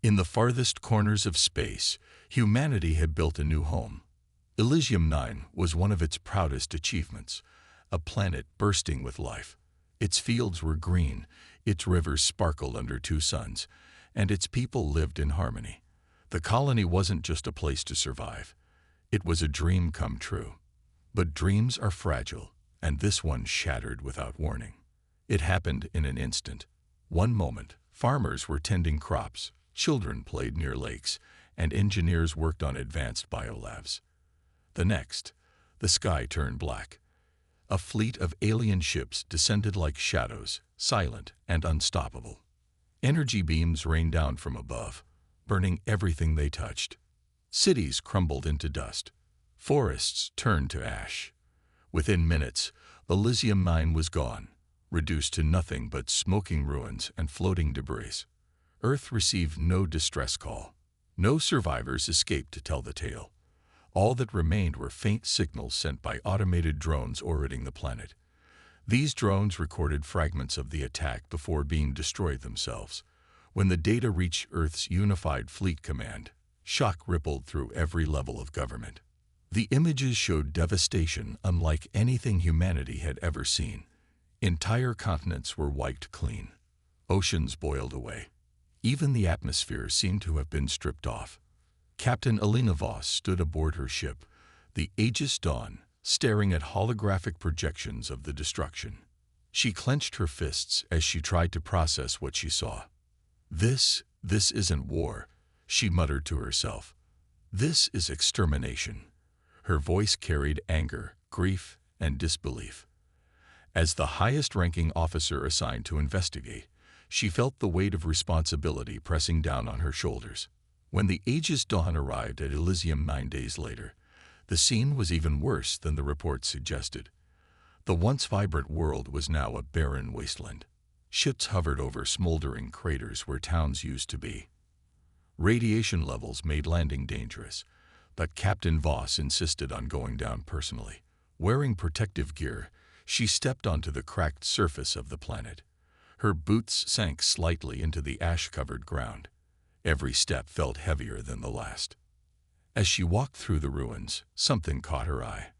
In the farthest corners of space, humanity had built a new home. Elysium 9 was one of its proudest achievements, a planet bursting with life. Its fields were green, its rivers sparkled under two suns, and its people lived in harmony. The colony wasn't just a place to survive. It was a dream come true. But dreams are fragile, and this one shattered without warning. It happened in an instant. One moment, farmers were tending crops, children played near lakes, and engineers worked on advanced biolabs. The next, the sky turned black. A fleet of alien ships descended like shadows, silent and unstoppable. Energy beams rained down from above, burning everything they touched. Cities crumbled into dust. Forests turned to ash. Within minutes, Elysium 9 was gone, reduced to nothing but smoking ruins and floating debris. Earth received no distress call. No survivors escaped to tell the tale. All that remained were faint signals sent by automated drones orbiting the planet. These drones recorded fragments of the attack before being destroyed themselves. When the data reached Earth's unified fleet command, shock rippled through every level of government. The images showed devastation unlike anything humanity had ever seen. Entire continents were wiped clean. Oceans boiled away. Even the atmosphere seemed to have been stripped off. Captain Elena Voss stood aboard her ship, the Aegis Dawn, staring at holographic projections of the destruction. She clenched her fists as she tried to process what she saw. This isn't war," she muttered to herself. "This is extermination." Her voice carried anger, grief, and disbelief. As the highest-ranking officer assigned to investigate, she felt the weight of responsibility pressing down on her shoulders. When the Aegis Dawn arrived at Elysium 9 days later, the scene was even worse than the report suggested. The once vibrant world was now a barren wasteland. Ships hovered over smoldering craters where towns used to be. Radiation levels made landing dangerous, but Captain Voss insisted on going down personally. Wearing protective gear, she stepped onto the cracked surface of the planet. Her boots sank slightly into the ash-covered ground. Every step felt heavier than the last. As she walked through the ruins, something caught her eye.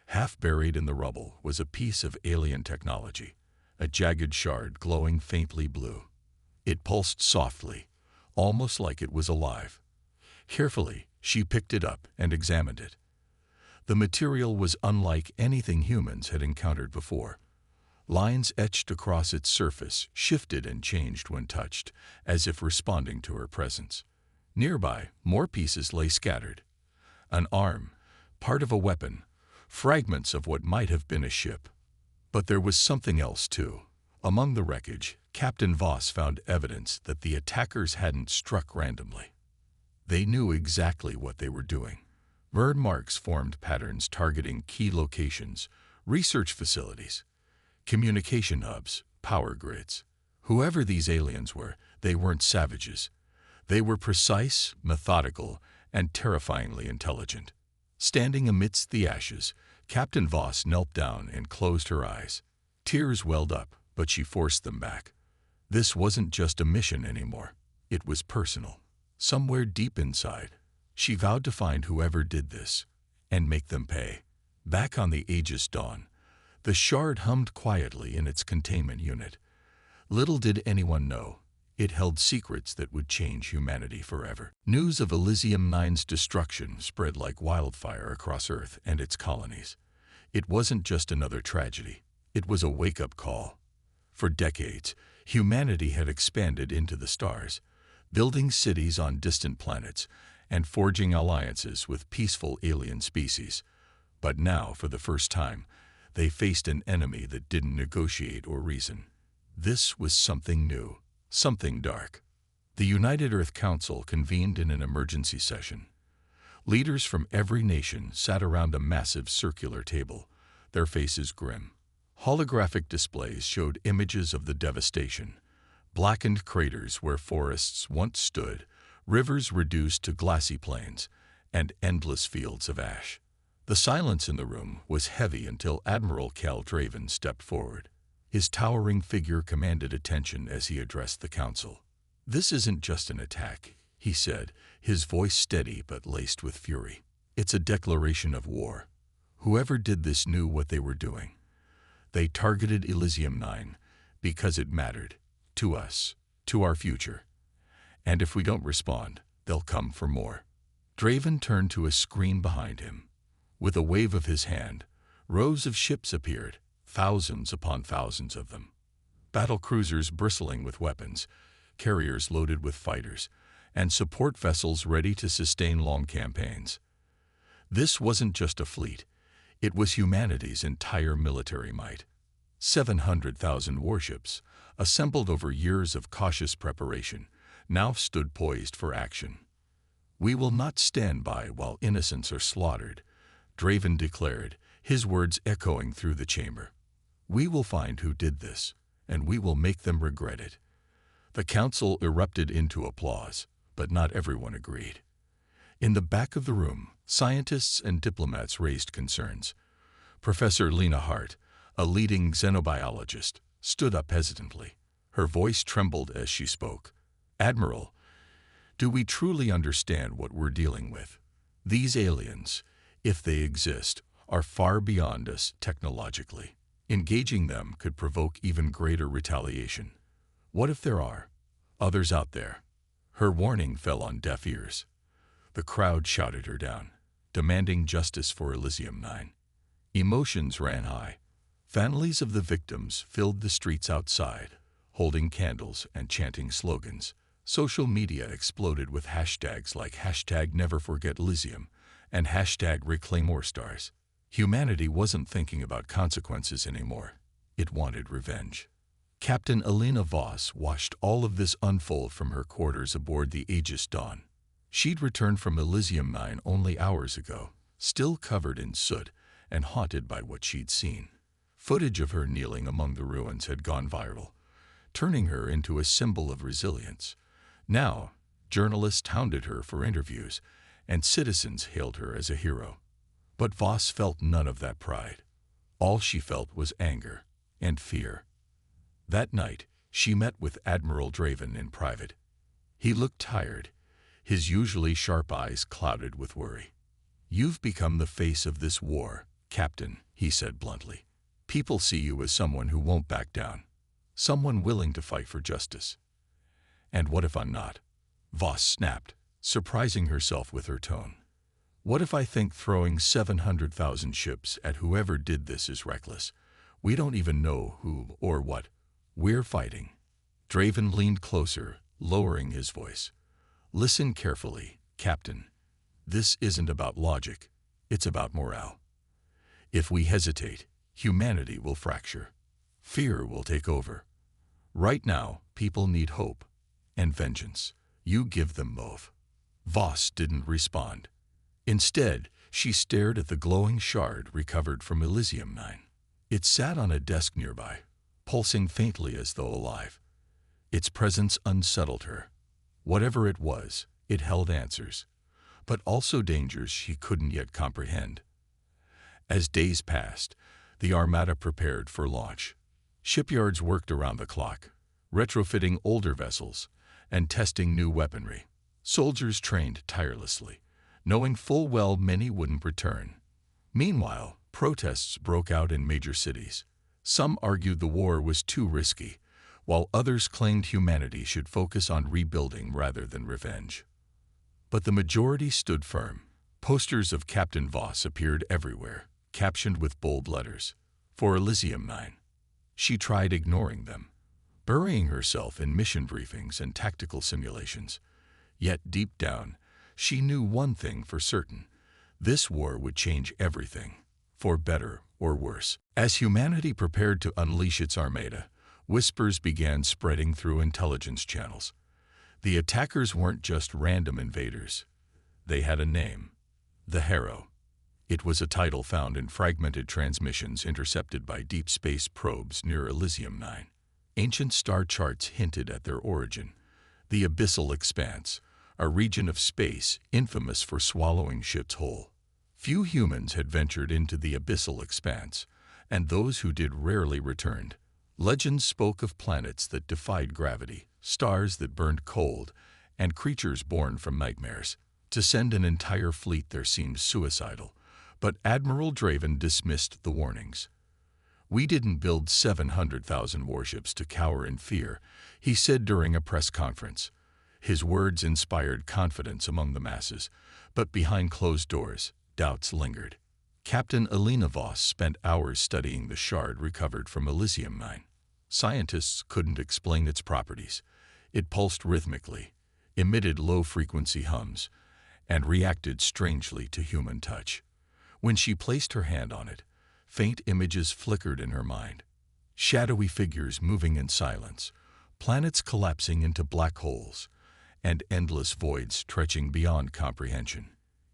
Half buried in the rubble was a piece of alien technology, a jagged shard glowing faintly blue. It pulsed softly, almost like it was alive. Carefully, she picked it up and examined it. The material was unlike anything humans had encountered before. Lines etched across its surface shifted and changed when touched, as if responding to her presence. Nearby, more pieces lay scattered. An arm, part of a weapon, fragments of what might have been a ship. But there was something else too. Among the wreckage, Captain Voss found evidence that the attackers hadn't struck randomly. They knew exactly what they were doing. Burn marks formed patterns targeting key locations, research facilities, communication hubs, power grids. Whoever these aliens were, they weren't savages. They were precise, methodical, and terrifyingly intelligent. Standing amidst the ashes, Captain Voss knelt down and closed her eyes. Tears welled up, but she forced them back. This wasn't just a mission anymore. It was personal. Somewhere deep inside, she vowed to find whoever did this and make them pay. Back on the Aegis Dawn, the shard hummed quietly in its containment unit. Little did anyone know, it held secrets that would change humanity forever. News of Elysium 9's destruction spread like wildfire across Earth and its colonies. It wasn't just another tragedy. It was a wake-up call. For decades, humanity had expanded into the stars, building cities on distant planets and forging alliances with peaceful alien species. But now, for the first time, they faced an enemy that didn't negotiate or reason. This was something new, something dark. The United Earth Council convened in an emergency session. Leaders from every nation sat around a massive circular table, their faces grim. Holographic displays showed images of the devastation: blackened craters where forests once stood, rivers reduced to glassy plains, and endless fields of ash. The silence in the room was heavy until Admiral Cal Draven stepped forward. His towering figure commanded attention as he addressed the council. "This isn't just an attack," he said, his voice steady but laced with fury. It's a declaration of war. Whoever did this knew what they were doing. They targeted Elysium 9 because it mattered. To us. To our future. And if we don't respond, they'll come for more. Draven turned to a screen behind him. With a wave of his hand, rows of ships appeared, thousands upon thousands of them. Battle cruisers bristling with weapons, carriers loaded with fighters, and support vessels ready to sustain long campaigns. This wasn't just a fleet. It was humanity's entire military might. 700,000 warships, assembled over years of cautious preparation, now stood poised for action. We will not stand by while innocents are slaughtered, Draven declared, his words echoing through the chamber. We will find who did this, and we will make them regret it. The council erupted into applause, but not everyone agreed. In the back of the room, scientists and diplomats raised concerns. Professor Lena Hart, a leading xenobiologist, stood up hesitantly. Her voice trembled as she spoke. Admiral, do we truly understand what we're dealing with? These aliens, if they exist, are far beyond us technologically. Engaging them could provoke even greater retaliation. What if there are others out there? Her warning fell on deaf ears. The crowd shouted her down, demanding justice for Elysium 9. Emotions ran high. Families of the victims filled the streets outside, holding candles and chanting slogans. Social media exploded with hashtags like #NeverForgetElysium and #ReclaimMoreStars. Humanity wasn't thinking about consequences anymore. It wanted revenge. Captain Elena Voss watched all of this unfold from her quarters aboard the Aegis Dawn. She'd returned from Elysium 9 only hours ago, still covered in soot and haunted by what she'd seen. Footage of her kneeling among the ruins had gone viral, turning her into a symbol of resilience. Now, journalists hounded her for interviews, and citizens hailed her as a hero. But Voss felt none of that pride. All she felt was anger and fear. That night, she met with Admiral Draven in private. He looked tired, his usually sharp eyes clouded with worry. "You've become the face of this war, Captain," he said bluntly. "People see you as someone who won't back down, someone willing to fight for justice." "And what if I'm not?" Voss snapped, surprising herself with her tone. "What if I think throwing 700,000 ships at whoever did this is reckless? We don't even know who or what we're fighting." Draven leaned closer, lowering his voice. "Listen carefully, Captain. This isn't about logic. It's about morale. If we hesitate, humanity will fracture. Fear will take over. Right now, people need hope and vengeance. You give them both." Voss didn't respond. Instead, she stared at the glowing shard recovered from Elysium 9. It sat on a desk nearby, pulsing faintly as though alive. Its presence unsettled her. Whatever it was, it held answers, but also dangers she couldn't yet comprehend. As days passed, the Armada prepared for launch. Shipyards worked around the clock, retrofitting older vessels and testing new weaponry. Soldiers trained tirelessly, knowing full well many wouldn't return. Meanwhile, protests broke out in major cities. Some argued the war was too risky, while others claimed humanity should focus on rebuilding rather than revenge. But the majority stood firm. Posters of Captain Voss appeared everywhere, captioned with bold letters, "For Elysium 9." She tried ignoring them, burying herself in mission briefings and tactical simulations. Yet deep down, she knew one thing for certain: this war would change everything, for better or worse. As humanity prepared to unleash its armada, whispers began spreading through intelligence channels. The attackers weren't just random invaders. They had a name: the Harrow. It was a title found in fragmented transmissions intercepted by deep space probes near Elysium 9. Ancient star charts hinted at their origin: the abyssal expanse, a region of space infamous for swallowing ships whole. Few humans had ventured into the abyssal expanse, and those who did rarely returned. Legends spoke of planets that defied gravity, stars that burned cold, and creatures born from nightmares. To send an entire fleet there seemed suicidal, but Admiral Draven dismissed the warnings. "We didn't build 700,000 warships to cower in fear," he said during a press conference. His words inspired confidence among the masses, but behind closed doors, doubts lingered. Captain Alina Voss spent hours studying the shard recovered from Elysium 9. Scientists couldn't explain its properties. It pulsed rhythmically, emitted low-frequency hums, and reacted strangely to human touch. When she placed her hand on it, faint images flickered in her mind. Shadowy figures moving in silence, planets collapsing into black holes, and endless voids stretching beyond comprehension.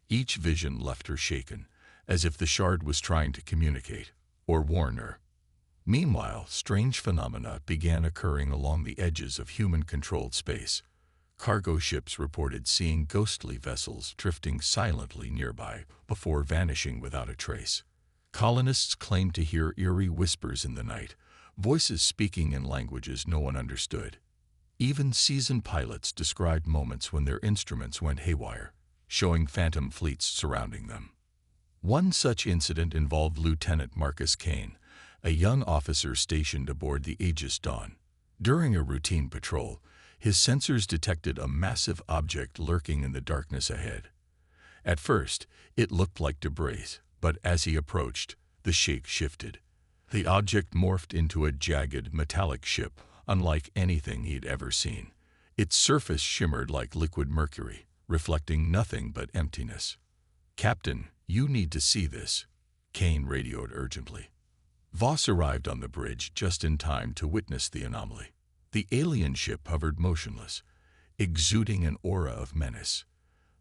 Each vision left her shaken, as if the shard was trying to communicate or warn her. Meanwhile, strange phenomena began occurring along the edges of human-controlled space. Cargo ships reported seeing ghostly vessels drifting silently nearby before vanishing without a trace. Colonists claimed to hear eerie whispers in the night, voices speaking in languages no one understood. Even seasoned pilots described moments when their instruments went haywire, showing phantom fleets surrounding them. One such incident involved Lieutenant Marcus Kane, a young officer stationed aboard the Aegis Dawn. During a routine patrol, his sensors detected a massive object lurking in the darkness ahead. At first, it looked like debris, but as he approached, the shape shifted. The object morphed into a jagged, metallic ship, unlike anything he'd ever seen. Its surface shimmered like liquid mercury, reflecting nothing but emptiness. "Captain, you need to see this," Kane radioed urgently. Voss arrived on the bridge just in time to witness the anomaly. The alien ship hovered motionless, exuding an aura of menace.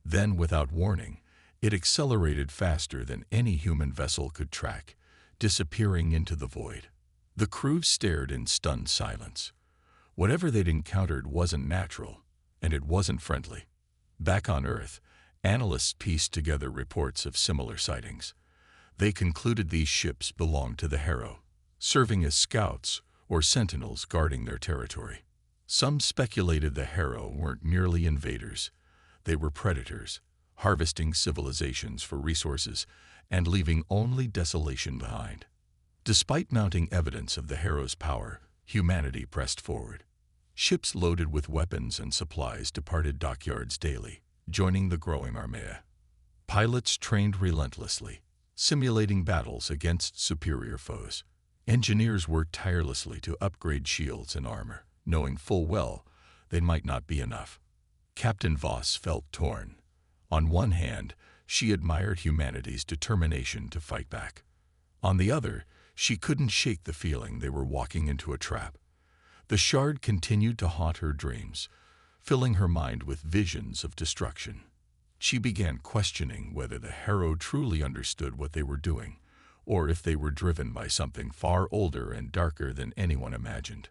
Then, without warning, it accelerated faster than any human vessel could track, disappearing into the void. The crew stared in stunned silence. Whatever they'd encountered wasn't natural, and it wasn't friendly. Back on Earth, analysts pieced together reports of similar sightings. They concluded these ships belonged to the Harrow, serving as scouts or sentinels guarding their territory. Some speculated the Harrow weren't merely invaders. They were predators, harvesting civilizations for resources and leaving only desolation behind. Despite mounting evidence of the Harrow's power, humanity pressed forward. Ships loaded with weapons and supplies departed dockyards daily, joining the growing armada. Pilots trained relentlessly, simulating battles against superior foes. Engineers worked tirelessly to upgrade shields and armor, knowing full well they might not be enough. Captain Voss felt torn. On one hand, she admired humanity's determination to fight back. On the other, she couldn't shake the feeling they were walking into a trap. The shard continued to haunt her dreams, filling her mind with visions of destruction. She began questioning whether the Harrow truly understood what they were doing, or if they were driven by something far older and darker than anyone imagined.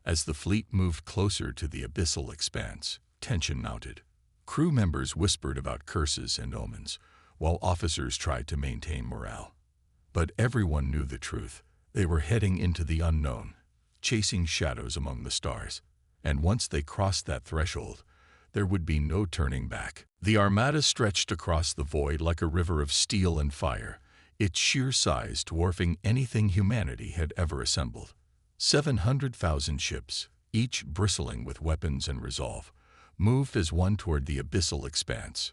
As the fleet moved closer to the abyssal expanse, tension mounted. Crew members whispered about curses and omens, while officers tried to maintain morale. But everyone knew the truth. They were heading into the unknown, chasing shadows among the stars. And once they crossed that threshold, there would be no turning back. The armada stretched across the void like a river of steel and fire, its sheer size dwarfing anything humanity had ever assembled. 700,000 ships, each bristling with weapons and resolve, moved as one toward the abyssal expanse.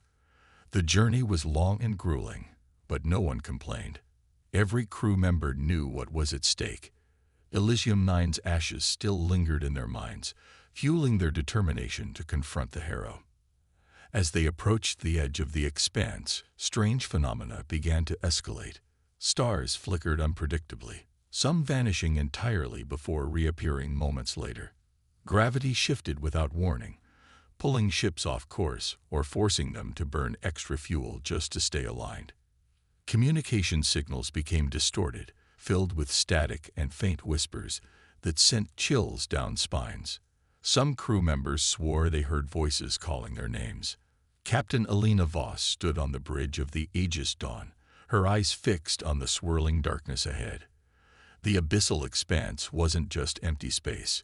The journey was long and grueling, but no one complained. Every crew member knew what was at stake. Elysium 9's ashes still lingered in their minds, fueling their determination to confront the Harrow. As they approached the edge of the expanse, strange phenomena began to escalate. Stars flickered unpredictably, some vanishing entirely before reappearing moments later. Gravity shifted without warning, pulling ships off course or forcing them to burn extra fuel just to stay aligned. Communication signals became distorted, filled with static and faint whispers that sent chills down spines. Some crew members swore they heard voices calling their names. Captain Alina Voss stood on the bridge of the Aegis Dawn, her eyes fixed on the swirling darkness ahead. The abyssal expanse wasn't just empty space.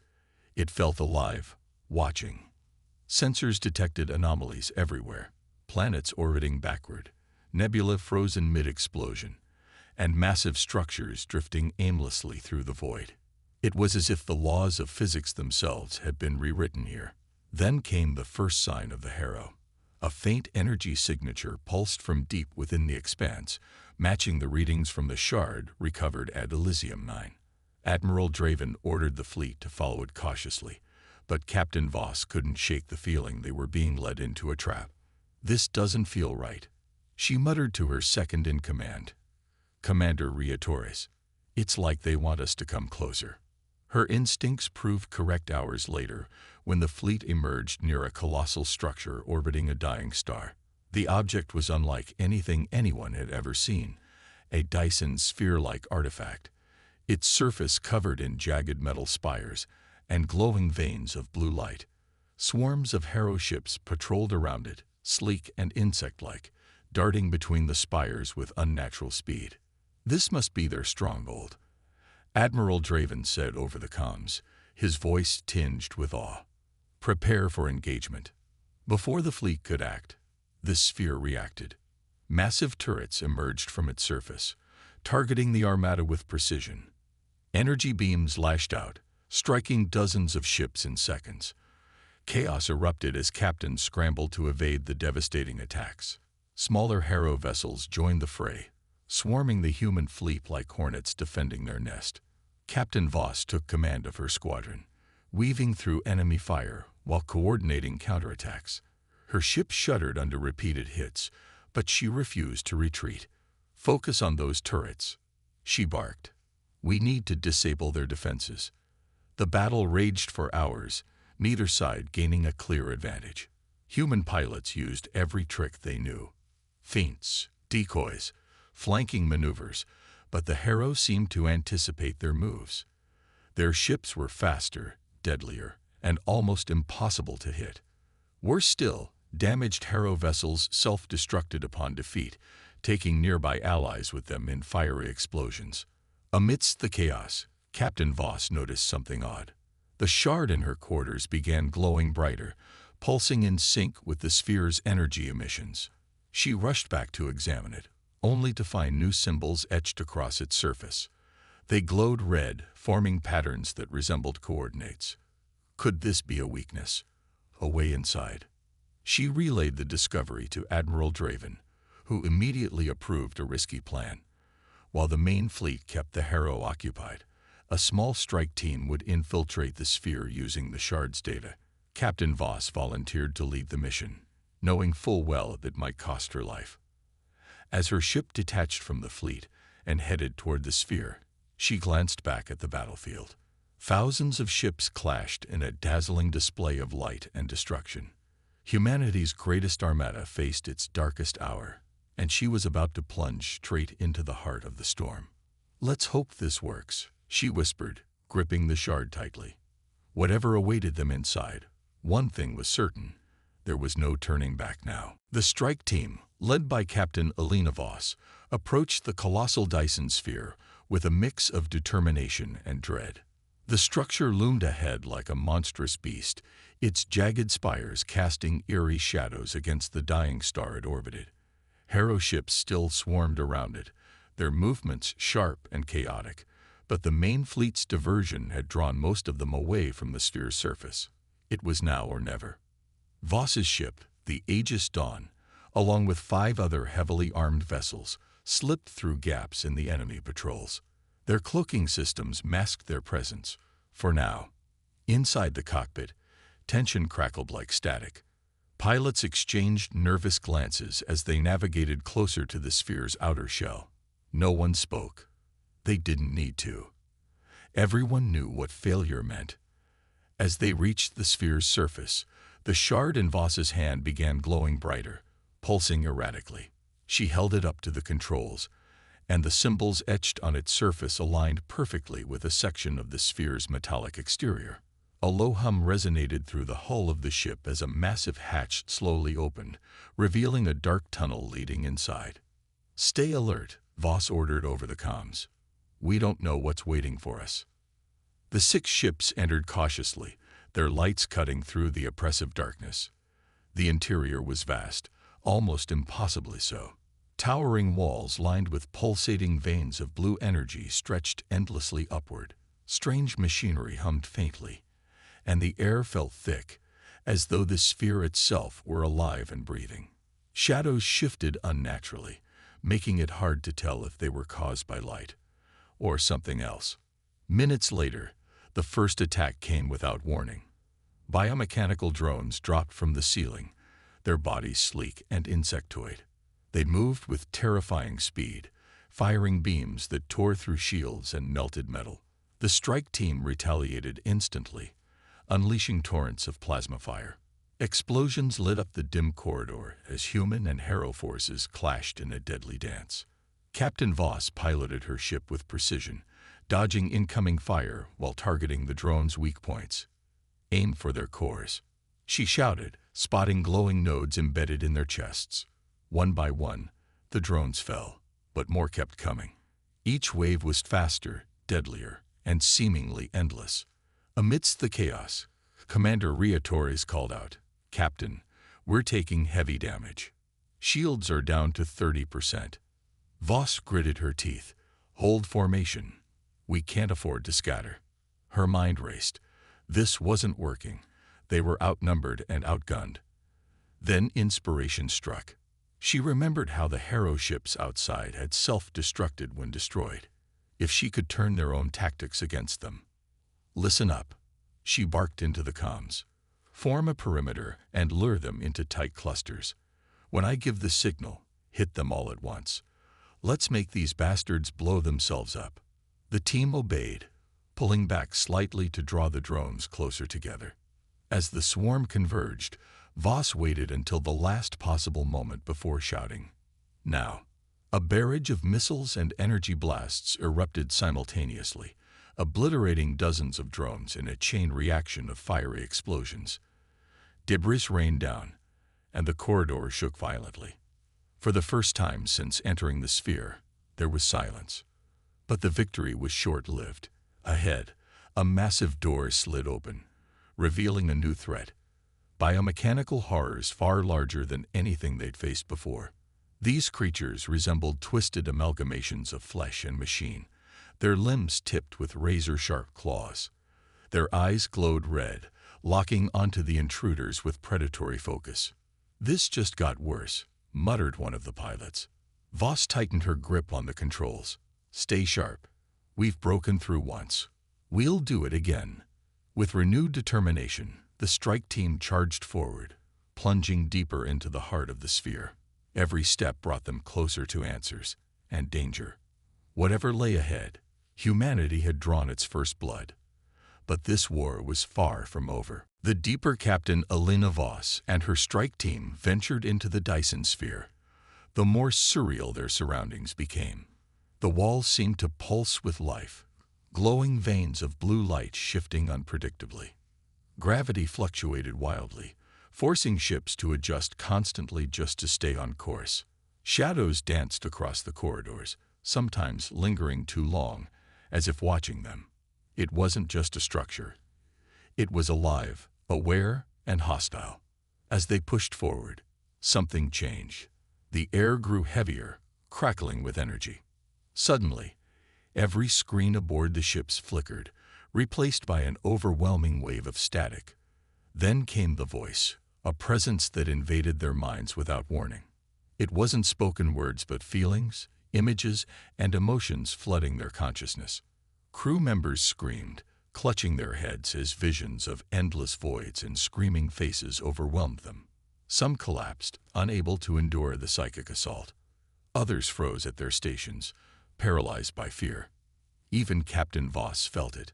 It felt alive, watching. Sensors detected anomalies everywhere: planets orbiting backward, nebula frozen mid-explosion, and massive structures drifting aimlessly through the void. It was as if the laws of physics themselves had been rewritten here. Then came the first sign of the Harrow. A faint energy signature pulsed from deep within the expanse, matching the readings from the shard recovered at Elysium 9. Admiral Draven ordered the fleet to follow it cautiously, but Captain Voss couldn't shake the feeling they were being led into a trap. "This doesn't feel right," she muttered to her second-in-command, Commander Riatores. "It's like they want us to come closer." Her instincts proved correct hours later when the fleet emerged near a colossal structure orbiting a dying star. The object was unlike anything anyone had ever seen, a Dyson sphere-like artifact, its surface covered in jagged metal spires and glowing veins of blue light. Swarms of Harrow ships patrolled around it, sleek and insect-like, darting between the spires with unnatural speed. "This must be their stronghold," Admiral Draven said over the comms, his voice tinged with awe. "Prepare for engagement." Before the fleet could act, the sphere reacted. Massive turrets emerged from its surface, targeting the armada with precision. Energy beams lashed out, striking dozens of ships in seconds. Chaos erupted as captains scrambled to evade the devastating attacks. Smaller Harrow vessels joined the fray, swarming the human fleet like hornets defending their nest. Captain Voss took command of her squadron, weaving through enemy fire while coordinating counterattacks. Her ship shuddered under repeated hits, but she refused to retreat. "Focus on those turrets," she barked. "We need to disable their defenses." The battle raged for hours, neither side gaining a clear advantage. Human pilots used every trick they knew: feints, decoys, flanking maneuvers, but the Harrow seemed to anticipate their moves. Their ships were faster, deadlier, and almost impossible to hit. Worse still, damaged Harrow vessels self-destructed upon defeat, taking nearby allies with them in fiery explosions. Amidst the chaos, Captain Voss noticed something odd. The shard in her quarters began glowing brighter, pulsing in sync with the sphere's energy emissions. She rushed back to examine it, only to find new symbols etched across its surface. They glowed red, forming patterns that resembled coordinates. Could this be a weakness? Away inside. She relayed the discovery to Admiral Draven, who immediately approved a risky plan. While the main fleet kept the Harrow occupied, a small strike team would infiltrate the sphere using the shard's data. Captain Voss volunteered to lead the mission, knowing full well it might cost her life. As her ship detached from the fleet and headed toward the sphere, she glanced back at the battlefield. Thousands of ships clashed in a dazzling display of light and destruction. Humanity's greatest armada faced its darkest hour, and she was about to plunge straight into the heart of the storm. "Let's hope this works," she whispered, gripping the shard tightly. Whatever awaited them inside, one thing was certain: there was no turning back now. The strike team, led by Captain Elena Voss, approached the colossal Dyson sphere with a mix of determination and dread. The structure loomed ahead like a monstrous beast, its jagged spires casting eerie shadows against the dying star it orbited. Harrow ships still swarmed around it, their movements sharp and chaotic, but the main fleet's diversion had drawn most of them away from the sphere's surface. It was now or never. Voss's ship, the Aegis Dawn, along with 5 other heavily armed vessels, slipped through gaps in the enemy patrols. Their cloaking systems masked their presence, for now. Inside the cockpit, tension crackled like static. Pilots exchanged nervous glances as they navigated closer to the sphere's outer shell. No one spoke. They didn't need to. Everyone knew what failure meant. As they reached the sphere's surface, the shard in Voss's hand began glowing brighter, pulsing erratically. She held it up to the controls, and the symbols etched on its surface aligned perfectly with a section of the sphere's metallic exterior. A low hum resonated through the hull of the ship as a massive hatch slowly opened, revealing a dark tunnel leading inside. "Stay alert," Voss ordered over the comms. "We don't know what's waiting for us." The 6 ships entered cautiously, their lights cutting through the oppressive darkness. The interior was vast, almost impossibly so. Towering walls lined with pulsating veins of blue energy stretched endlessly upward. Strange machinery hummed faintly, and the air felt thick, as though the sphere itself were alive and breathing. Shadows shifted unnaturally, making it hard to tell if they were caused by light or something else. Minutes later, the first attack came without warning. Biomechanical drones dropped from the ceiling, their bodies sleek and insectoid. They moved with terrifying speed, firing beams that tore through shields and melted metal. The strike team retaliated instantly, unleashing torrents of plasma fire. Explosions lit up the dim corridor as human and hero forces clashed in a deadly dance. Captain Voss piloted her ship with precision, dodging incoming fire while targeting the drones' weak points. "Aim for their cores," she shouted, spotting glowing nodes embedded in their chests. One by one, the drones fell, but more kept coming. Each wave was faster, deadlier, and seemingly endless. Amidst the chaos, Commander Ria Torres called out, "Captain, we're taking heavy damage. Shields are down to 30%. Voss gritted her teeth. "Hold formation. We can't afford to scatter." Her mind raced. This wasn't working. They were outnumbered and outgunned. Then inspiration struck. She remembered how the hero ships outside had self-destructed when destroyed. If she could turn their own tactics against them. "Listen up," she barked into the comms. "Form a perimeter and lure them into tight clusters. When I give the signal, hit them all at once. Let's make these bastards blow themselves up." The team obeyed, pulling back slightly to draw the drones closer together. As the swarm converged, Voss waited until the last possible moment before shouting, "Now!" A barrage of missiles and energy blasts erupted simultaneously, obliterating dozens of drones in a chain reaction of fiery explosions. Debris rained down, and the corridor shook violently. For the first time since entering the sphere, there was silence. But the victory was short-lived. Ahead, a massive door slid open, revealing a new threat. Biomechanical horrors far larger than anything they'd faced before. These creatures resembled twisted amalgamations of flesh and machine, their limbs tipped with razor-sharp claws. Their eyes glowed red, locking onto the intruders with predatory focus. "This just got worse," muttered one of the pilots. Voss tightened her grip on the controls. "Stay sharp. We've broken through once. We'll do it again." With renewed determination, the strike team charged forward, plunging deeper into the heart of the sphere. Every step brought them closer to answers and danger. Whatever lay ahead, humanity had drawn its first blood. But this war was far from over. The deeper Captain Elena Voss and her strike team ventured into the Dyson sphere. The more surreal their surroundings became. The walls seemed to pulse with life, glowing veins of blue light shifting unpredictably. Gravity fluctuated wildly, forcing ships to adjust constantly just to stay on course. Shadows danced across the corridors, sometimes lingering too long, as if watching them. It wasn't just a structure. It was alive, aware, and hostile. As they pushed forward, something changed. The air grew heavier, crackling with energy. Suddenly, every screen aboard the ships flickered, replaced by an overwhelming wave of static. Then came the voice, a presence that invaded their minds without warning. It wasn't spoken words but feelings, images, and emotions flooding their consciousness. Crew members screamed, clutching their heads as visions of endless voids and screaming faces overwhelmed them. Some collapsed, unable to endure the psychic assault. Others froze at their stations, paralyzed by fear. Even Captain Voss felt it,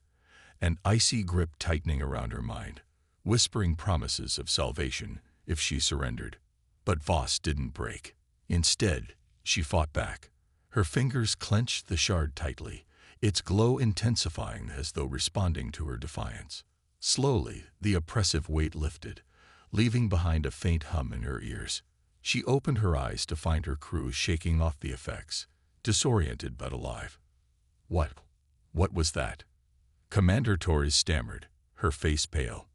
an icy grip tightening around her mind, whispering promises of salvation if she surrendered. But Voss didn't break. Instead, she fought back. Her fingers clenched the shard tightly, its glow intensifying as though responding to her defiance. Slowly, the oppressive weight lifted, leaving behind a faint hum in her ears. She opened her eyes to find her crew shaking off the effects, disoriented but alive. What was that?" Commander Torres stammered, her face pale.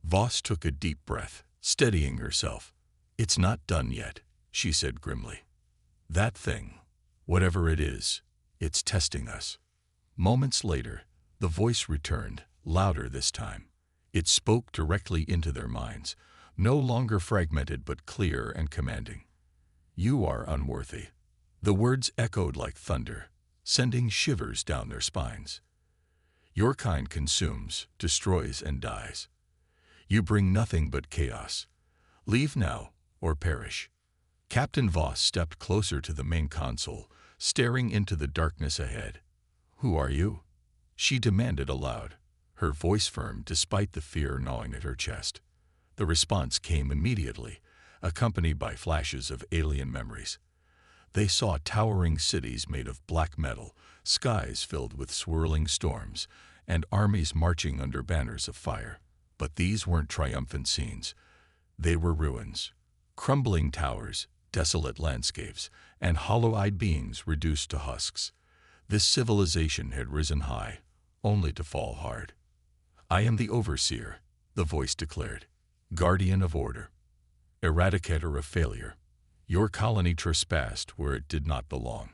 Voss took a deep breath, steadying herself. "It's not done yet," she said grimly. "That thing, whatever it is, it's testing us." Moments later, the voice returned, louder this time. It spoke directly into their minds, no longer fragmented but clear and commanding. "You are unworthy." The words echoed like thunder, sending shivers down their spines. "Your kind consumes, destroys, and dies. You bring nothing but chaos. Leave now, or perish." Captain Voss stepped closer to the main console, staring into the darkness ahead. "Who are you?" she demanded aloud, her voice firm despite the fear gnawing at her chest. The response came immediately, accompanied by flashes of alien memories. They saw towering cities made of black metal, skies filled with swirling storms, and armies marching under banners of fire. But these weren't triumphant scenes. They were ruins. Crumbling towers, desolate landscapes, and hollow-eyed beings reduced to husks. This civilization had risen high, only to fall hard. "I am the Overseer," the voice declared, "guardian of order, eradicator of failure. Your colony trespassed where it did not belong.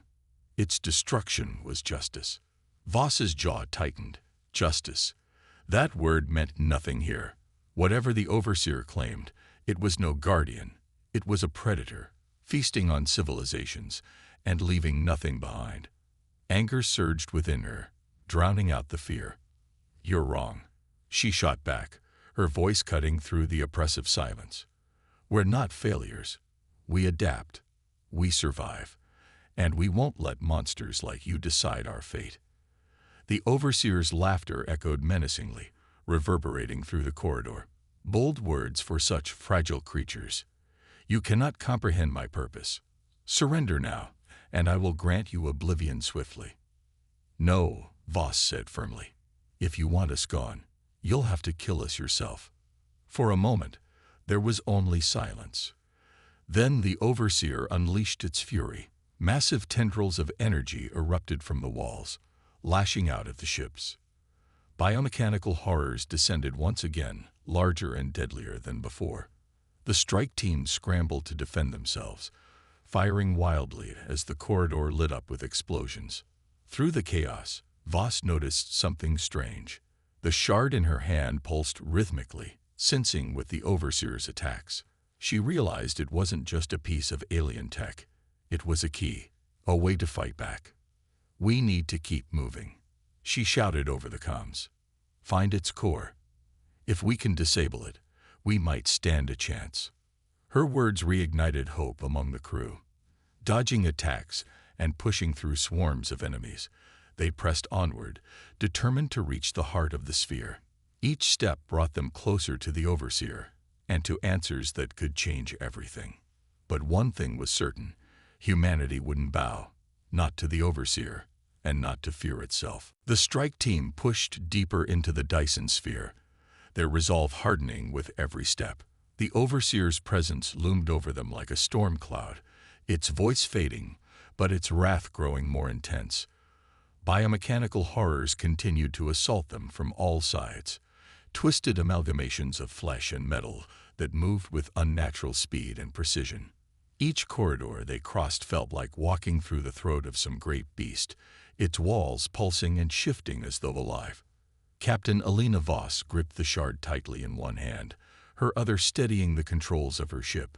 Its destruction was justice." Voss's jaw tightened. Justice. That word meant nothing here. Whatever the Overseer claimed, it was no guardian. It was a predator, feasting on civilizations and leaving nothing behind. Anger surged within her, drowning out the fear. "You're wrong," she shot back, her voice cutting through the oppressive silence. "We're not failures. We adapt. We survive. And we won't let monsters like you decide our fate." The Overseer's laughter echoed menacingly, reverberating through the corridor. Bold words for such fragile creatures. "You cannot comprehend my purpose. Surrender now, and I will grant you oblivion swiftly." "No," Voss said firmly. "If you want us gone, you'll have to kill us yourself." For a moment, there was only silence. Then the Overseer unleashed its fury. Massive tendrils of energy erupted from the walls, lashing out at the ships. Biomechanical horrors descended once again, larger and deadlier than before. The strike teams scrambled to defend themselves, firing wildly as the corridor lit up with explosions. Through the chaos, Voss noticed something strange. The shard in her hand pulsed rhythmically, sensing with the Overseer's attacks. She realized it wasn't just a piece of alien tech. It was a key, a way to fight back. "We need to keep moving," she shouted over the comms. "Find its core. If we can disable it, we might stand a chance." Her words reignited hope among the crew. Dodging attacks and pushing through swarms of enemies, they pressed onward, determined to reach the heart of the sphere. Each step brought them closer to the Overseer, and to answers that could change everything. But one thing was certain: humanity wouldn't bow, not to the Overseer, and not to fear itself. The strike team pushed deeper into the Dyson sphere, their resolve hardening with every step. The Overseer's presence loomed over them like a storm cloud, its voice fading, but its wrath growing more intense. Biomechanical horrors continued to assault them from all sides, twisted amalgamations of flesh and metal that moved with unnatural speed and precision. Each corridor they crossed felt like walking through the throat of some great beast, its walls pulsing and shifting as though alive. Captain Alina Voss gripped the shard tightly in one hand, her other steadying the controls of her ship.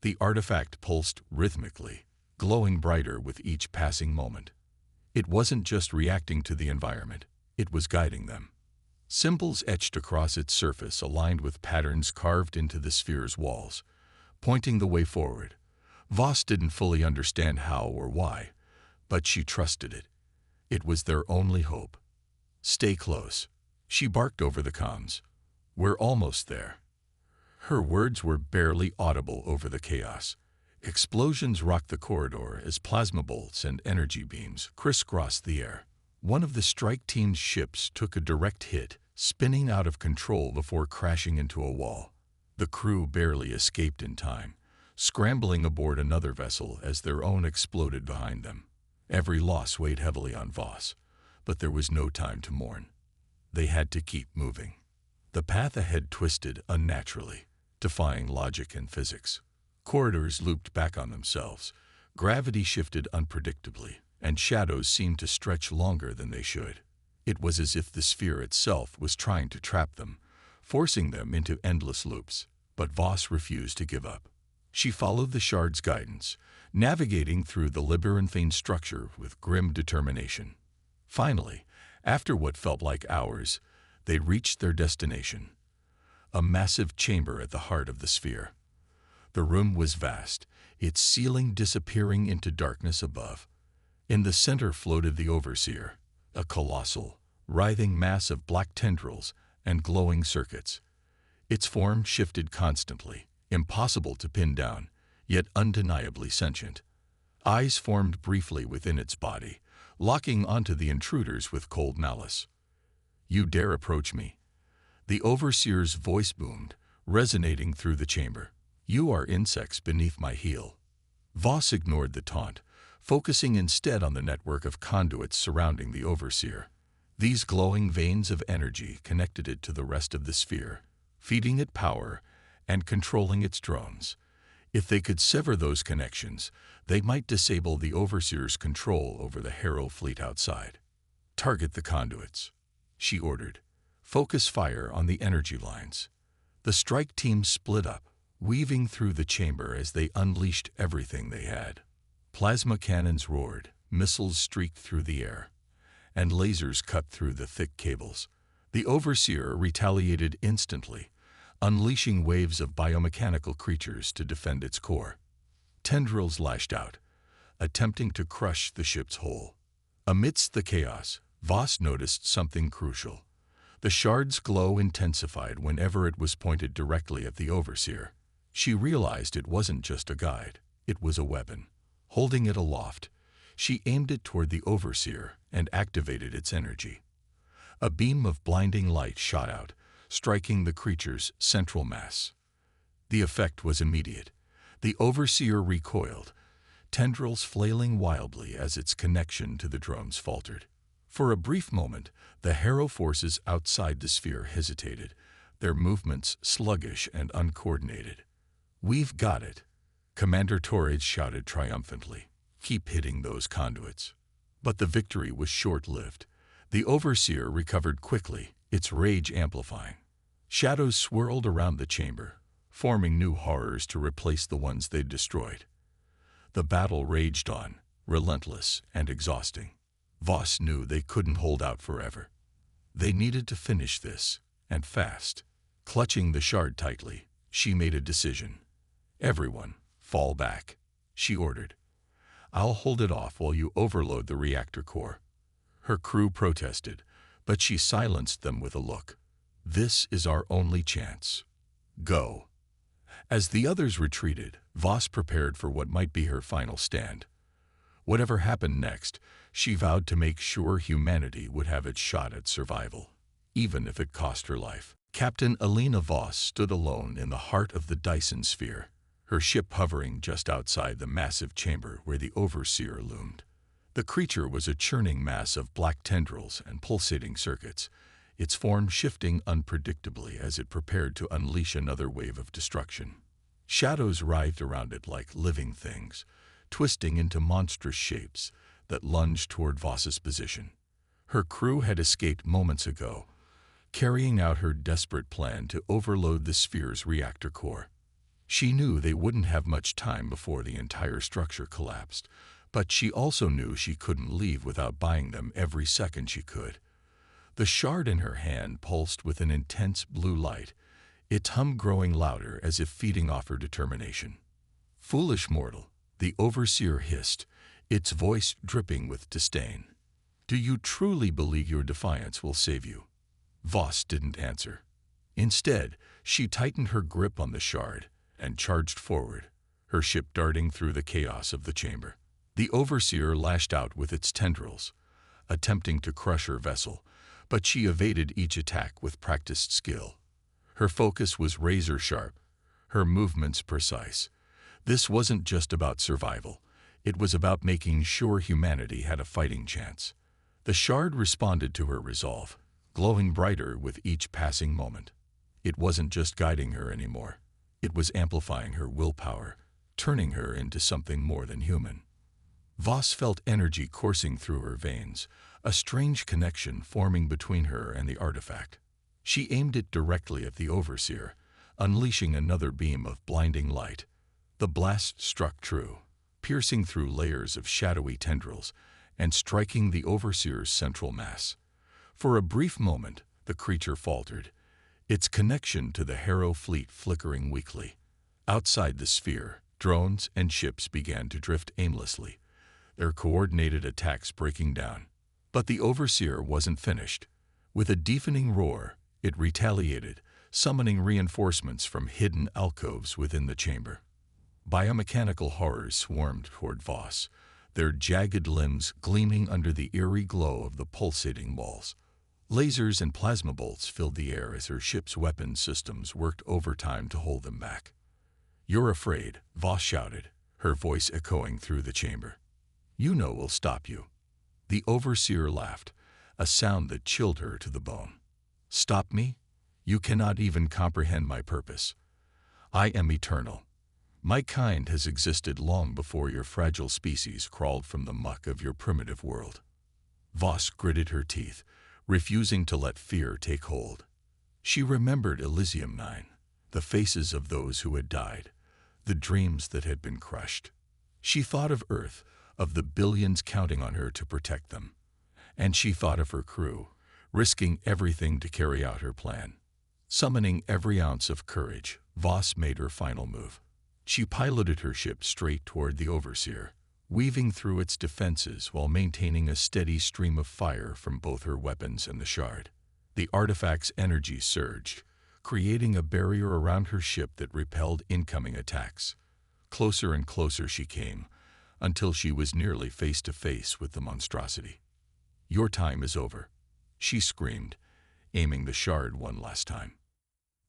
The artifact pulsed rhythmically, glowing brighter with each passing moment. It wasn't just reacting to the environment, it was guiding them. Symbols etched across its surface aligned with patterns carved into the sphere's walls, pointing the way forward. Voss didn't fully understand how or why, but she trusted it. It was their only hope. "Stay close," she barked over the comms. "We're almost there." Her words were barely audible over the chaos. Explosions rocked the corridor as plasma bolts and energy beams crisscrossed the air. One of the strike team's ships took a direct hit, spinning out of control before crashing into a wall. The crew barely escaped in time, scrambling aboard another vessel as their own exploded behind them. Every loss weighed heavily on Voss, but there was no time to mourn. They had to keep moving. The path ahead twisted unnaturally, defying logic and physics. Corridors looped back on themselves, gravity shifted unpredictably, and shadows seemed to stretch longer than they should. It was as if the sphere itself was trying to trap them, forcing them into endless loops. But Voss refused to give up. She followed the shard's guidance, navigating through the labyrinthine structure with grim determination. Finally, after what felt like hours, they reached their destination, a massive chamber at the heart of the sphere. The room was vast, its ceiling disappearing into darkness above. In the center floated the Overseer, a colossal, writhing mass of black tendrils and glowing circuits. Its form shifted constantly, impossible to pin down, yet undeniably sentient. Eyes formed briefly within its body, locking onto the intruders with cold malice. "You dare approach me?" The Overseer's voice boomed, resonating through the chamber. "You are insects beneath my heel." Voss ignored the taunt, focusing instead on the network of conduits surrounding the Overseer. These glowing veins of energy connected it to the rest of the sphere, feeding it power and controlling its drones. If they could sever those connections, they might disable the Overseer's control over the Harrow fleet outside. "Target the conduits," she ordered. "Focus fire on the energy lines." The strike team split up, weaving through the chamber as they unleashed everything they had. Plasma cannons roared, missiles streaked through the air, and lasers cut through the thick cables. The Overseer retaliated instantly, unleashing waves of biomechanical creatures to defend its core. Tendrils lashed out, attempting to crush the ship's hull. Amidst the chaos, Voss noticed something crucial. The shard's glow intensified whenever it was pointed directly at the Overseer. She realized it wasn't just a guide, it was a weapon. Holding it aloft, she aimed it toward the Overseer and activated its energy. A beam of blinding light shot out, striking the creature's central mass. The effect was immediate. The Overseer recoiled, tendrils flailing wildly as its connection to the drones faltered. For a brief moment, the Harrow forces outside the sphere hesitated, their movements sluggish and uncoordinated. "We've got it," Commander Torres shouted triumphantly. "Keep hitting those conduits." But the victory was short-lived. The Overseer recovered quickly, its rage amplifying. Shadows swirled around the chamber, forming new horrors to replace the ones they'd destroyed. The battle raged on, relentless and exhausting. Voss knew they couldn't hold out forever. They needed to finish this, and fast. Clutching the shard tightly, she made a decision. "Everyone, fall back," she ordered. "I'll hold it off while you overload the reactor core." Her crew protested, but she silenced them with a look. "This is our only chance. Go." As the others retreated, Voss prepared for what might be her final stand. Whatever happened next, she vowed to make sure humanity would have its shot at survival, even if it cost her life. Captain Alina Voss stood alone in the heart of the Dyson sphere, her ship hovering just outside the massive chamber where the Overseer loomed. The creature was a churning mass of black tendrils and pulsating circuits, its form shifting unpredictably as it prepared to unleash another wave of destruction. Shadows writhed around it like living things, twisting into monstrous shapes that lunged toward Voss's position. Her crew had escaped moments ago, carrying out her desperate plan to overload the sphere's reactor core. She knew they wouldn't have much time before the entire structure collapsed, but she also knew she couldn't leave without buying them every second she could. The shard in her hand pulsed with an intense blue light, its hum growing louder as if feeding off her determination. "Foolish mortal," the Overseer hissed, its voice dripping with disdain. "Do you truly believe your defiance will save you?" Voss didn't answer. Instead, she tightened her grip on the shard and charged forward, her ship darting through the chaos of the chamber. The Overseer lashed out with its tendrils, attempting to crush her vessel, but she evaded each attack with practiced skill. Her focus was razor-sharp, her movements precise. This wasn't just about survival. It was about making sure humanity had a fighting chance. The shard responded to her resolve, glowing brighter with each passing moment. It wasn't just guiding her anymore. It was amplifying her willpower, turning her into something more than human. Voss felt energy coursing through her veins, a strange connection forming between her and the artifact. She aimed it directly at the Overseer, unleashing another beam of blinding light. The blast struck true, piercing through layers of shadowy tendrils and striking the Overseer's central mass. For a brief moment, the creature faltered, its connection to the Harrow fleet flickering weakly. Outside the sphere, drones and ships began to drift aimlessly, their coordinated attacks breaking down. But the Overseer wasn't finished. With a deafening roar, it retaliated, summoning reinforcements from hidden alcoves within the chamber. Biomechanical horrors swarmed toward Voss, their jagged limbs gleaming under the eerie glow of the pulsating walls. Lasers and plasma bolts filled the air as her ship's weapon systems worked overtime to hold them back. "You're afraid," Voss shouted, her voice echoing through the chamber. "You know we'll stop you." The Overseer laughed, a sound that chilled her to the bone. "Stop me? You cannot even comprehend my purpose. I am eternal. My kind has existed long before your fragile species crawled from the muck of your primitive world." Voss gritted her teeth, refusing to let fear take hold. She remembered Elysium 9, the faces of those who had died, the dreams that had been crushed. She thought of Earth, of the billions counting on her to protect them. And she thought of her crew, risking everything to carry out her plan. Summoning every ounce of courage, Voss made her final move. She piloted her ship straight toward the Overseer, weaving through its defenses while maintaining a steady stream of fire from both her weapons and the shard. The artifact's energy surged, creating a barrier around her ship that repelled incoming attacks. Closer and closer she came, until she was nearly face to face with the monstrosity. "Your time is over," she screamed, aiming the shard one last time.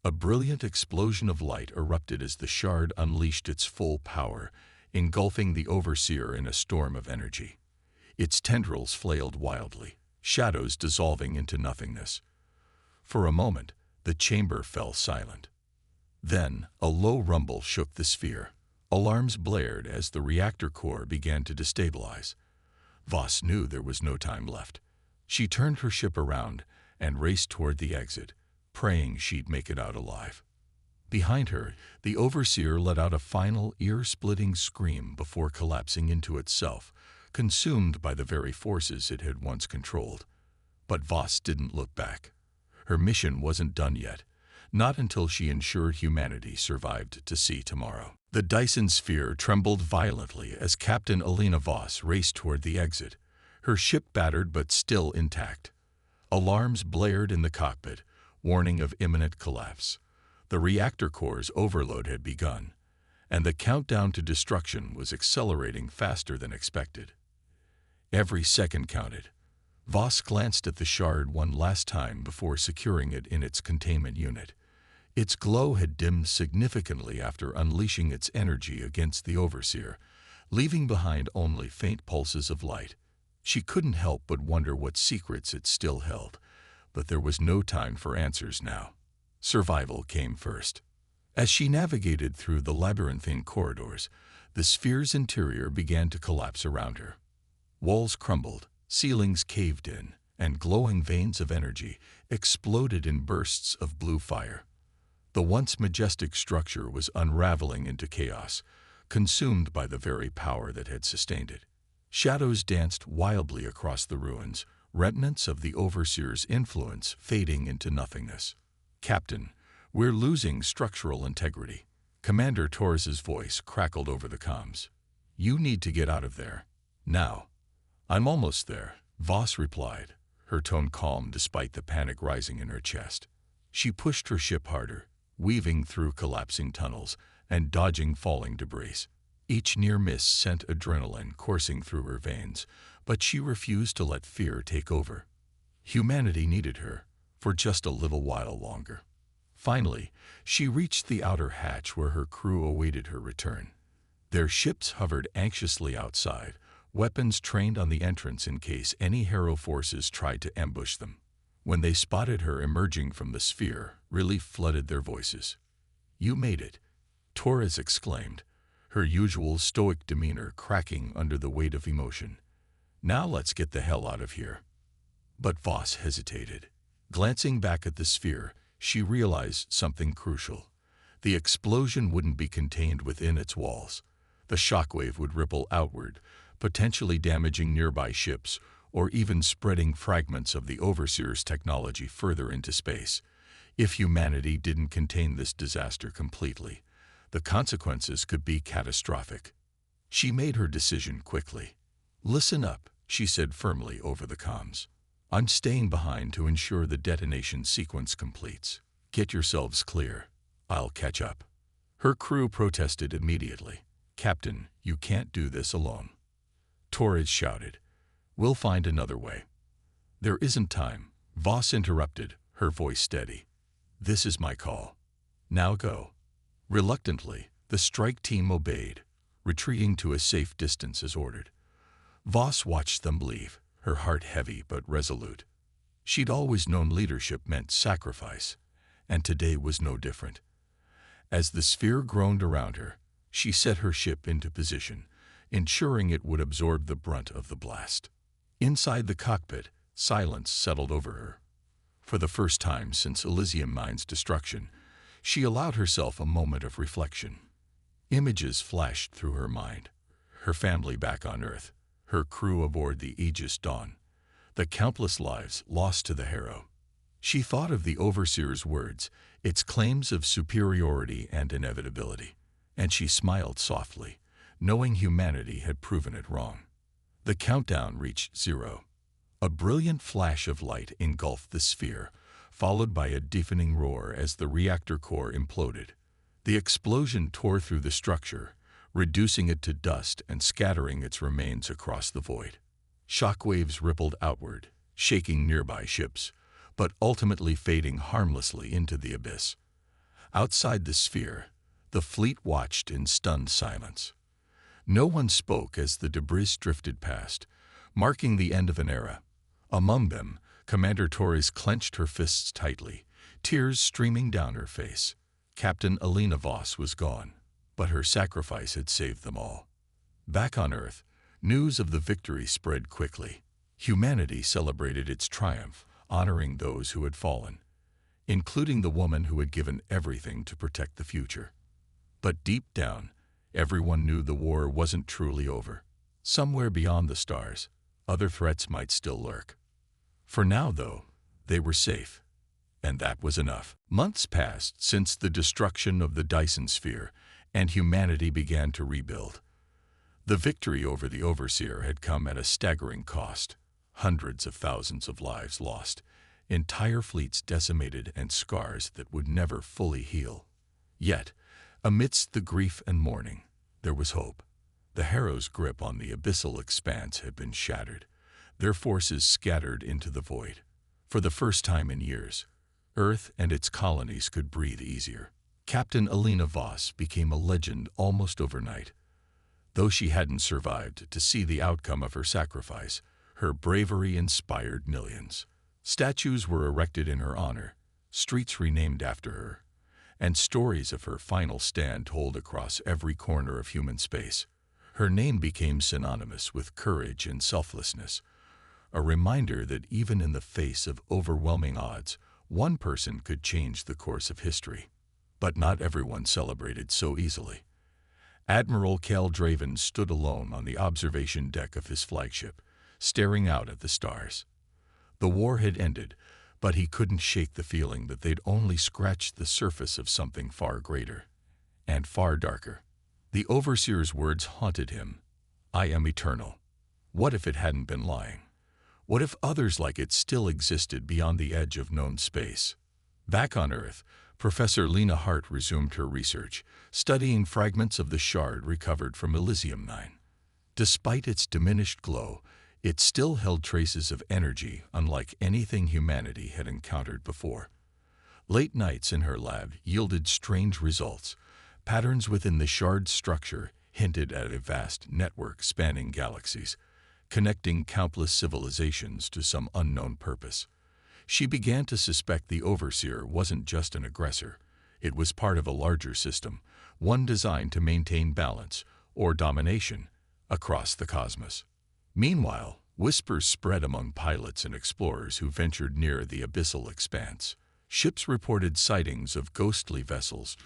A brilliant explosion of light erupted as the shard unleashed its full power, engulfing the Overseer in a storm of energy. Its tendrils flailed wildly, shadows dissolving into nothingness. For a moment, the chamber fell silent. Then, a low rumble shook the sphere. Alarms blared as the reactor core began to destabilize. Voss knew there was no time left. She turned her ship around and raced toward the exit, praying she'd make it out alive. Behind her, the Overseer let out a final, ear-splitting scream before collapsing into itself, consumed by the very forces it had once controlled. But Voss didn't look back. Her mission wasn't done yet, not until she ensured humanity survived to see tomorrow. The Dyson sphere trembled violently as Captain Alina Voss raced toward the exit, her ship battered but still intact. Alarms blared in the cockpit, warning of imminent collapse. The reactor core's overload had begun, and the countdown to destruction was accelerating faster than expected. Every second counted. Voss glanced at the shard one last time before securing it in its containment unit. Its glow had dimmed significantly after unleashing its energy against the Overseer, leaving behind only faint pulses of light. She couldn't help but wonder what secrets it still held, but there was no time for answers now. Survival came first. As she navigated through the labyrinthine corridors, the sphere's interior began to collapse around her. Walls crumbled, ceilings caved in, and glowing veins of energy exploded in bursts of blue fire. The once majestic structure was unraveling into chaos, consumed by the very power that had sustained it. Shadows danced wildly across the ruins, remnants of the Overseer's influence fading into nothingness. "Captain, we're losing structural integrity." Commander Torres's voice crackled over the comms. "You need to get out of there. Now." "I'm almost there," Voss replied, her tone calm despite the panic rising in her chest. She pushed her ship harder, weaving through collapsing tunnels and dodging falling debris. Each near miss sent adrenaline coursing through her veins, but she refused to let fear take over. Humanity needed her for just a little while longer. Finally, she reached the outer hatch where her crew awaited her return. Their ships hovered anxiously outside, weapons trained on the entrance in case any Harrow forces tried to ambush them. When they spotted her emerging from the sphere, relief flooded their voices. "You made it," Torres exclaimed, her usual stoic demeanor cracking under the weight of emotion. "Now let's get the hell out of here." But Voss hesitated. Glancing back at the sphere, she realized something crucial. The explosion wouldn't be contained within its walls. The shockwave would ripple outward, potentially damaging nearby ships or even spreading fragments of the Overseer's technology further into space. If humanity didn't contain this disaster completely, the consequences could be catastrophic. She made her decision quickly. "Listen up," she said firmly over the comms. "I'm staying behind to ensure the detonation sequence completes. Get yourselves clear. I'll catch up." Her crew protested immediately. "Captain, you can't do this alone." Torres shouted, "We'll find another way." "There isn't time," Voss interrupted, her voice steady. "This is my call. Now go." Reluctantly, the strike team obeyed, retreating to a safe distance as ordered. Voss watched them leave, her heart heavy but resolute. She'd always known leadership meant sacrifice, and today was no different. As the sphere groaned around her, she set her ship into position, ensuring it would absorb the brunt of the blast. Inside the cockpit, silence settled over her. For the first time since Elysium Nine's destruction, she allowed herself a moment of reflection. Images flashed through her mind. Her family back on Earth, her crew aboard the Aegis Dawn, the countless lives lost to the Harrow. She thought of the Overseer's words, its claims of superiority and inevitability, and she smiled softly, knowing humanity had proven it wrong. The countdown reached 0. A brilliant flash of light engulfed the sphere, followed by a deafening roar as the reactor core imploded. The explosion tore through the structure, reducing it to dust and scattering its remains across the void. Shockwaves rippled outward, shaking nearby ships, but ultimately fading harmlessly into the abyss. Outside the sphere, the fleet watched in stunned silence. No one spoke as the debris drifted past, marking the end of an era. Among them, Commander Torres clenched her fists tightly, tears streaming down her face. Captain Alina Voss was gone, but her sacrifice had saved them all. Back on Earth, news of the victory spread quickly. Humanity celebrated its triumph, honoring those who had fallen, including the woman who had given everything to protect the future. But deep down, everyone knew the war wasn't truly over. Somewhere beyond the stars, other threats might still lurk. For now, though, they were safe, and that was enough. Months passed since the destruction of the Dyson Sphere, and humanity began to rebuild. The victory over the Overseer had come at a staggering cost. Hundreds of thousands of lives lost, entire fleets decimated, and scars that would never fully heal. Yet, amidst the grief and mourning, there was hope. The Harrow's grip on the abyssal expanse had been shattered, their forces scattered into the void. For the first time in years, Earth and its colonies could breathe easier. Captain Alina Voss became a legend almost overnight. Though she hadn't survived to see the outcome of her sacrifice, her bravery inspired millions. Statues were erected in her honor, streets renamed after her, and stories of her final stand told across every corner of human space. Her name became synonymous with courage and selflessness, a reminder that even in the face of overwhelming odds, one person could change the course of history. But not everyone celebrated so easily. Admiral Cal Draven stood alone on the observation deck of his flagship, staring out at the stars. The war had ended, but he couldn't shake the feeling that they'd only scratched the surface of something far greater and far darker. The Overseer's words haunted him. "I am eternal." What if it hadn't been lying? What if others like it still existed beyond the edge of known space? Back on Earth, Professor Lena Hart resumed her research, studying fragments of the shard recovered from Elysium 9. Despite its diminished glow, it still held traces of energy unlike anything humanity had encountered before. Late nights in her lab yielded strange results. Patterns within the shard's structure hinted at a vast network spanning galaxies, connecting countless civilizations to some unknown purpose. She began to suspect the Overseer wasn't just an aggressor. It was part of a larger system, one designed to maintain balance, or domination, across the cosmos. Meanwhile, whispers spread among pilots and explorers who ventured near the abyssal expanse. Ships reported sightings of ghostly vessels,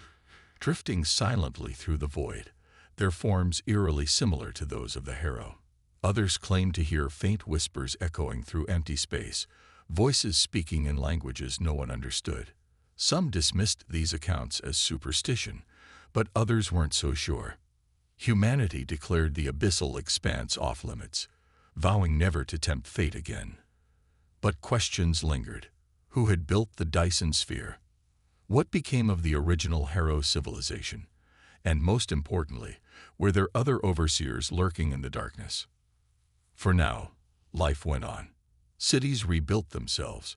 drifting silently through the void, their forms eerily similar to those of the Harrow. Others claimed to hear faint whispers echoing through empty space, voices speaking in languages no one understood. Some dismissed these accounts as superstition, but others weren't so sure. Humanity declared the abyssal expanse off-limits, vowing never to tempt fate again. But questions lingered. Who had built the Dyson sphere? What became of the original Harrow civilization? And most importantly, were there other overseers lurking in the darkness? For now, life went on. Cities rebuilt themselves.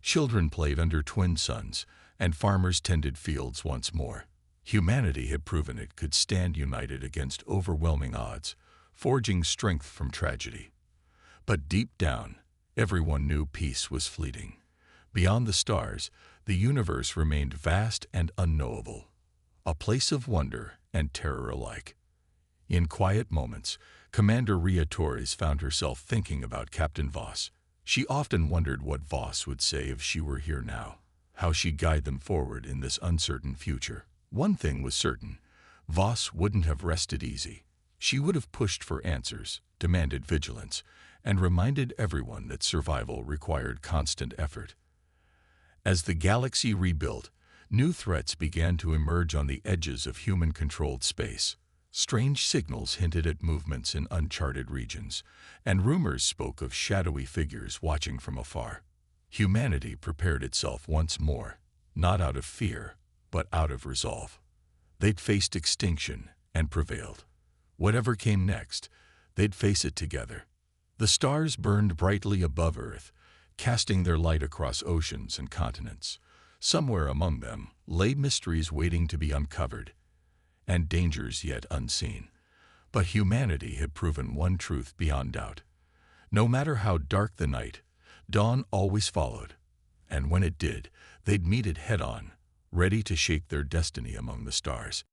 Children played under twin suns, and farmers tended fields once more. Humanity had proven it could stand united against overwhelming odds, forging strength from tragedy. But deep down, everyone knew peace was fleeting. Beyond the stars, the universe remained vast and unknowable, a place of wonder and terror alike. In quiet moments, Commander Rhea Torres found herself thinking about Captain Voss. She often wondered what Voss would say if she were here now, how she'd guide them forward in this uncertain future. One thing was certain, Voss wouldn't have rested easy. She would have pushed for answers, demanded vigilance, and reminded everyone that survival required constant effort. As the galaxy rebuilt, new threats began to emerge on the edges of human-controlled space. Strange signals hinted at movements in uncharted regions, and rumors spoke of shadowy figures watching from afar. Humanity prepared itself once more, not out of fear, but out of resolve. They'd faced extinction and prevailed. Whatever came next, they'd face it together. The stars burned brightly above Earth, casting their light across oceans and continents. Somewhere among them lay mysteries waiting to be uncovered, and dangers yet unseen. But humanity had proven one truth beyond doubt. No matter how dark the night, dawn always followed. And when it did, they'd meet it head-on, ready to shape their destiny among the stars.